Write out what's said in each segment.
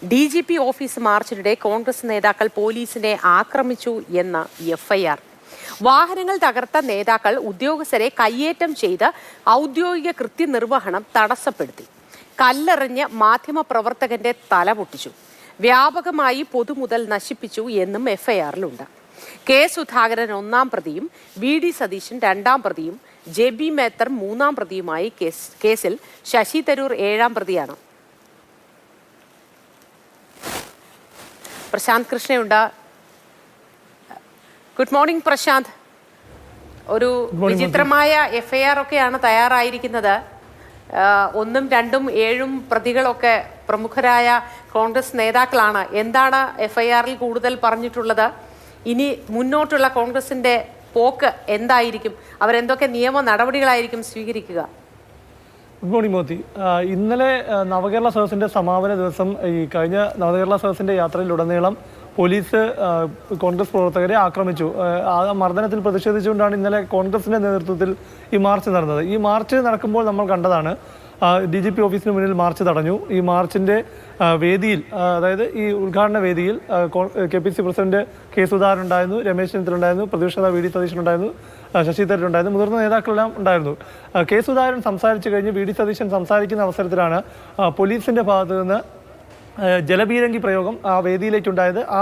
DGP office മാർച്ചിനിടെ Congress നേതാക്കൾ പോലീസിനെ ആക്രമിച്ചു എന്ന എഫ്ഐആർ. വാഹനങ്ങൾ തകർത്ത നേതാക്കൾ ഉദ്യോഗസ്ഥരെ കയ്യേറ്റം ചെയ്ത് ഔദ്യോഗിക കൃത്യനിർവഹണം തടസ്സപ്പെടുത്തി. കല്ലെറിഞ്ഞ് മാധ്യമപ്രവർത്തകന്റെ തല പൊട്ടിച്ചു. വ്യാപകമായി പൊതുമുതൽ നശിപ്പിച്ചു എന്നും എഫ്ഐആറിലുണ്ട്. കെ സുധാകരൻ 1-ാം പ്രതിയും VD സതീശൻ 2-ാം പ്രതിയും JB മേത്തർ 3-ാം പ്രതിയുമായി കേസിൽ ശശി തരൂർ 7-ാം പ്രതിയാണ്. പ്രശാന്ത് കൃഷ്ണയുണ്ട്. Good morning Prashanth. ഒരു വിചിത്രമായ എഫ്ഐആർ ഒക്കെയാണ് തയ്യാറായിരിക്കുന്നത്. 1-ഉം 2-ഉം 7-ഉം പ്രതികളൊക്കെ പ്രമുഖരായ കോൺഗ്രസ് നേതാക്കളാണ്. എന്താണ് എഫ്ഐആറിൽ കൂടുതൽ പറഞ്ഞിട്ടുള്ളത്? ഇനി മുന്നോട്ടുള്ള കോൺഗ്രസിന്റെ പോക്ക് എന്തായിരിക്കും? അവരെന്തൊക്കെ നിയമ നടപടികളായിരിക്കും സ്വീകരിക്കുക? Good morning Mothi. ഇന്നലെ നവകേരള സദസ്സിൻ്റെ സമാപന ദിവസം ഈ കഴിഞ്ഞ നവകേരള സദസ്സിൻ്റെ യാത്രയിലുടനീളം പോലീസ് കോൺഗ്രസ് പ്രവർത്തകരെ ആക്രമിച്ചു. ആ മർദ്ദനത്തിൽ പ്രതിഷേധിച്ചുകൊണ്ടാണ് ഇന്നലെ കോൺഗ്രസിൻ്റെ നേതൃത്വത്തിൽ ഈ മാർച്ച് നടന്നത്. ഈ മാർച്ച് നടക്കുമ്പോൾ നമ്മൾ കണ്ടതാണ് DGP ഓഫീസിന് മുന്നിൽ മാർച്ച് തടഞ്ഞു. ഈ മാർച്ചിൻ്റെ വേദിയിൽ, അതായത് ഈ ഉദ്ഘാടന വേദിയിൽ KPC പ്രസിഡന്റ് കെ സുധാകരൻ ഉണ്ടായിരുന്നു, രമേശ് ചെന്നിത്തല ഉണ്ടായിരുന്നു, പ്രതിപക്ഷ നേതാവ് VD സതീശൻ ഉണ്ടായിരുന്നു, ശശി തരൂർ ഉണ്ടായിരുന്നു, മുതിർന്ന നേതാക്കളെല്ലാം ഉണ്ടായിരുന്നു. കെ സുധാകരൻ സംസാരിച്ചു കഴിഞ്ഞ് VD സതീശൻ സംസാരിക്കുന്ന അവസരത്തിലാണ് പോലീസിൻ്റെ ഭാഗത്തു നിന്ന് ജലപീരങ്കി പ്രയോഗം ആ വേദിയിലേക്കുണ്ടായത്. ആ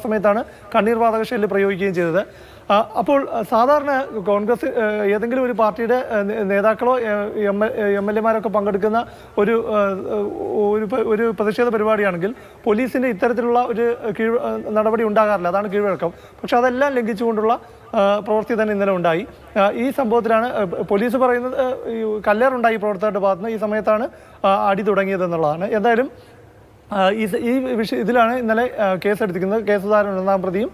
സമയത്താണ് കണ്ണീർ വാതക ഷെല്ല് പ്രയോഗിക്കുകയും ചെയ്തത്. അപ്പോൾ സാധാരണ കോൺഗ്രസ് ഏതെങ്കിലും ഒരു പാർട്ടിയുടെ നേതാക്കളോ MLA-മാരൊക്കെ പങ്കെടുക്കുന്ന ഒരു പ്രതിഷേധ പരിപാടിയാണെങ്കിൽ പോലീസിൻ്റെ ഇത്തരത്തിലുള്ള ഒരു നടപടി ഉണ്ടാകാറില്ല. അതാണ് കീഴ്വഴക്കം. പക്ഷെ അതെല്ലാം ലംഘിച്ചുകൊണ്ടുള്ള പ്രവൃത്തി തന്നെ ഇന്നലെ ഉണ്ടായി. ഈ സംഭവത്തിലാണ് പോലീസ് പറയുന്നത് കല്ലേറുണ്ടായി പ്രവർത്തകരുടെ ഭാഗത്തുനിന്ന്. ഈ സമയത്താണ് അടി തുടങ്ങിയതെന്നുള്ളതാണ്. എന്തായാലും ഈ ഇതിലാണ് ഇന്നലെ കേസെടുത്തിരിക്കുന്നത്. കെ സുധാകരൻ 1-ാം പ്രതിയും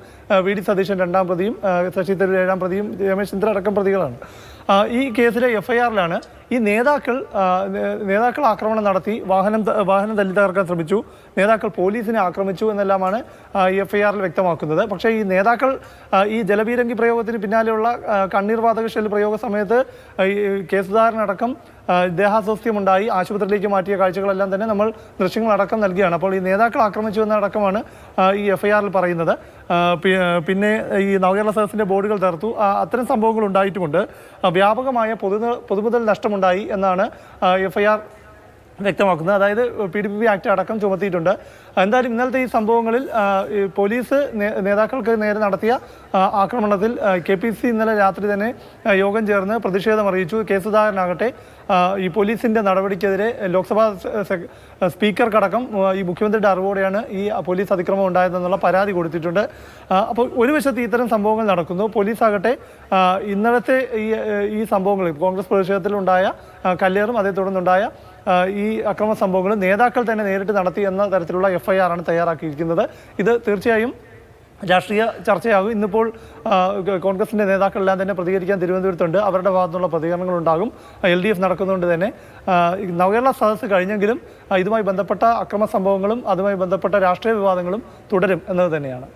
VD സതീശൻ 2-ാം പ്രതിയും ശശി തരൂർ 7-ാം പ്രതിയും രമേശ് ചെന്നിത്തല അടക്കം പ്രതികളാണ്. ഈ കേസിലെ എഫ്ഐആറിലാണ് ഈ നേതാക്കൾ ആക്രമണം നടത്തി, വാഹനം തല്ലി തകർക്കാൻ ശ്രമിച്ചു, നേതാക്കൾ പോലീസിനെ ആക്രമിച്ചു എന്നെല്ലാമാണ് ഈ എഫ്ഐആറിൽ വ്യക്തമാക്കുന്നത്. പക്ഷേ ഈ നേതാക്കൾ ഈ ജലപീരങ്കി പ്രയോഗത്തിന് പിന്നാലെയുള്ള കണ്ണീർ വാതക ഷെല്ല് പ്രയോഗ സമയത്ത് കെ സുധാകരനടക്കം ദേഹാസ്വാസ്ഥ്യമുണ്ടായി ആശുപത്രിയിലേക്ക് മാറ്റിയ കാഴ്ചകളെല്ലാം തന്നെ നമ്മൾ ദൃശ്യങ്ങളടക്കം നൽകിയാണ്. അപ്പോൾ ഈ നേതാക്കൾ ആക്രമിച്ചു എന്നടക്കമാണ് ഈ എഫ്ഐആറിൽ പറയുന്നത്. പിന്നെ ഈ നവകേരള സദസ്സിൻ്റെ ബോർഡുകൾ തകർത്തു, അത്തരം സംഭവങ്ങൾ ഉണ്ടായിട്ടുമുണ്ട്. വ്യാപകമായ പൊതുമുതൽ നഷ്ടമുണ്ടായി എന്നാണ് എഫ്ഐആർ വ്യക്തമാക്കുന്നത്. അതായത് PDPP ആക്ട് അടക്കം ചുമത്തിയിട്ടുണ്ട്. എന്തായാലും ഇന്നലത്തെ ഈ സംഭവങ്ങളിൽ പോലീസ് നേതാക്കൾക്ക് നേരെ നടത്തിയ ആക്രമണത്തിൽ KPC ഇന്നലെ രാത്രി തന്നെ യോഗം ചേർന്ന് പ്രതിഷേധം അറിയിച്ചു. കെ സുധാകരനാകട്ടെ ഈ പോലീസിൻ്റെ നടപടിക്കെതിരെ ലോക്സഭാ സ്പീക്കർക്കടക്കം ഈ മുഖ്യമന്ത്രിയുടെ അറിവോടെയാണ് ഈ പോലീസ് അതിക്രമം ഉണ്ടായതെന്നുള്ള പരാതി കൊടുത്തിട്ടുണ്ട്. അപ്പോൾ ഒരു വശത്ത് ഇത്തരം സംഭവങ്ങൾ നടക്കുന്നു. പോലീസാകട്ടെ ഇന്നലത്തെ ഈ സംഭവങ്ങൾ കോൺഗ്രസ് പ്രതിഷേധത്തിലുണ്ടായ കല്ലേറും അതേ തുടർന്നുണ്ടായ ഈ അക്രമ സംഭവങ്ങൾ നേതാക്കൾ തന്നെ നേരിട്ട് നടത്തി എന്ന തരത്തിലുള്ള FIR ആണ് തയ്യാറാക്കിയിരിക്കുന്നത്. ഇത് തീർച്ചയായും രാഷ്ട്രീയ ചർച്ചയാകും. ഇന്നിപ്പോൾ കോൺഗ്രസിൻ്റെ നേതാക്കളെല്ലാം തന്നെ പ്രതികരിക്കാൻ തിരുവനന്തപുരത്തുണ്ട്. അവരുടെ ഭാഗത്തുനിന്നുള്ള പ്രതികരണങ്ങളുണ്ടാകും. LDF നടക്കുന്നതുകൊണ്ട് തന്നെ നവകേരള സദസ്സ് കഴിഞ്ഞെങ്കിലും ഇതുമായി ബന്ധപ്പെട്ട അക്രമ സംഭവങ്ങളും അതുമായി ബന്ധപ്പെട്ട രാഷ്ട്രീയ വിവാദങ്ങളും തുടരും എന്നത് തന്നെയാണ്.